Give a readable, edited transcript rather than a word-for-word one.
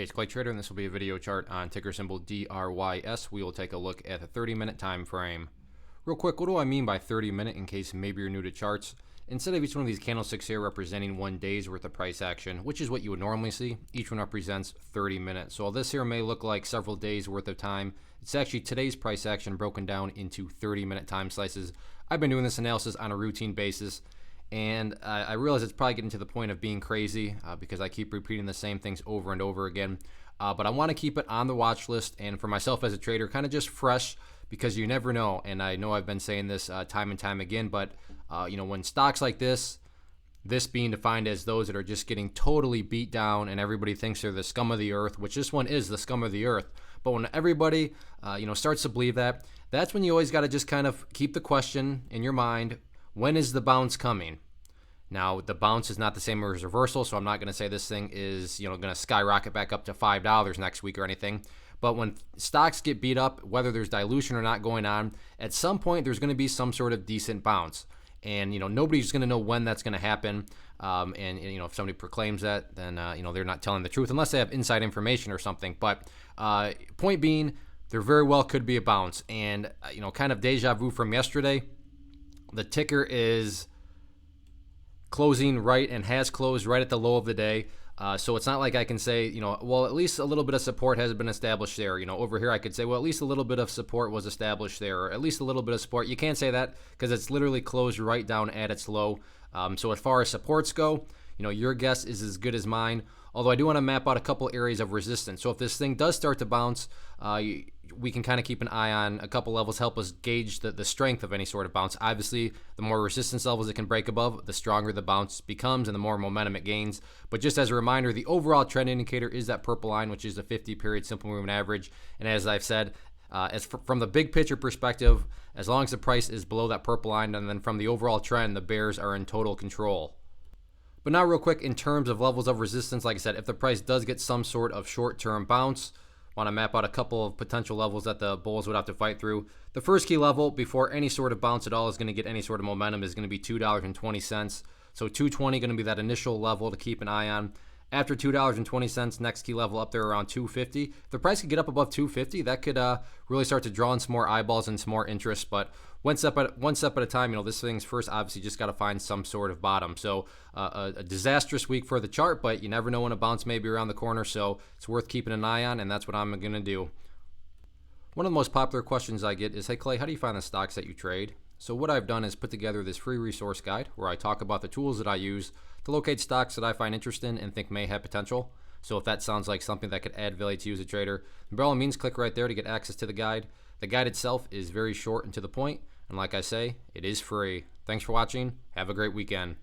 Hey, it's Clay Trader, and this will be a video chart on ticker symbol DRYS. We will take a look at the 30-minute time frame. Real quick, what do I mean by 30-minute in case maybe you're new to charts? Instead of each one of these candlesticks here representing 1 day's worth of price action, which is what you would normally see, each one represents 30 minutes. So while this here may look like several days worth of time, it's actually today's price action broken down into 30-minute time slices. I've been doing this analysis on a routine basis, and I realize it's probably getting to the point of being crazy because I keep repeating the same things over and over again. But I want to keep it on the watch list, and for myself as a trader, kind of just fresh, because you never know. And I know I've been saying this time and time again, but when stocks like this being defined as those that are just getting totally beat down and everybody thinks they're the scum of the earth, which this one is the scum of the earth. But when everybody starts to believe that, that's when you always got to just kind of keep the question in your mind: when is the bounce coming? Now, the bounce is not the same as reversal, so I'm not going to say this thing is going to skyrocket back up to $5 next week or anything. But when stocks get beat up, whether there's dilution or not going on, at some point there's going to be some sort of decent bounce. And nobody's going to know when that's going to happen. If somebody proclaims that, then they're not telling the truth unless they have inside information or something. But point being, there very well could be a bounce. And kind of deja vu from yesterday. The ticker is closing right and has closed right at the low of the day. So it's not like I can say, well, at least a little bit of support has been established there. Over here I could say, well, at least a little bit of support was established there, or at least a little bit of support. You can't say that because it's literally closed right down at its low. So as far as supports go, your guess is as good as mine. Although I do want to map out a couple areas of resistance. So if this thing does start to bounce, we can kind of keep an eye on a couple levels, help us gauge the strength of any sort of bounce. Obviously, the more resistance levels it can break above, the stronger the bounce becomes and the more momentum it gains. But just as a reminder, the overall trend indicator is that purple line, which is the 50-period simple moving average. And as I've said, from the big picture perspective, as long as the price is below that purple line, and then from the overall trend, the bears are in total control. But now real quick, in terms of levels of resistance, like I said, if the price does get some sort of short-term bounce, want to map out a couple of potential levels that the bulls would have to fight through. The first key level before any sort of bounce at all is going to get any sort of momentum is going to be $2.20. So $2.20 going to be that initial level to keep an eye on. After $2.20, next key level up there around $2.50. If the price could get up above $2.50, that could really start to draw in some more eyeballs and some more interest. But one step at a time. This thing's first obviously just got to find some sort of bottom. So a disastrous week for the chart, but you never know when a bounce may be around the corner. So it's worth keeping an eye on, and that's what I'm going to do. One of the most popular questions I get is, hey Clay, how do you find the stocks that you trade? So what I've done is put together this free resource guide where I talk about the tools that I use to locate stocks that I find interesting and think may have potential. So if that sounds like something that could add value to you as a trader, by all means click right there to get access to the guide. The guide itself is very short and to the point, and like I say, it is free. Thanks for watching. Have a great weekend.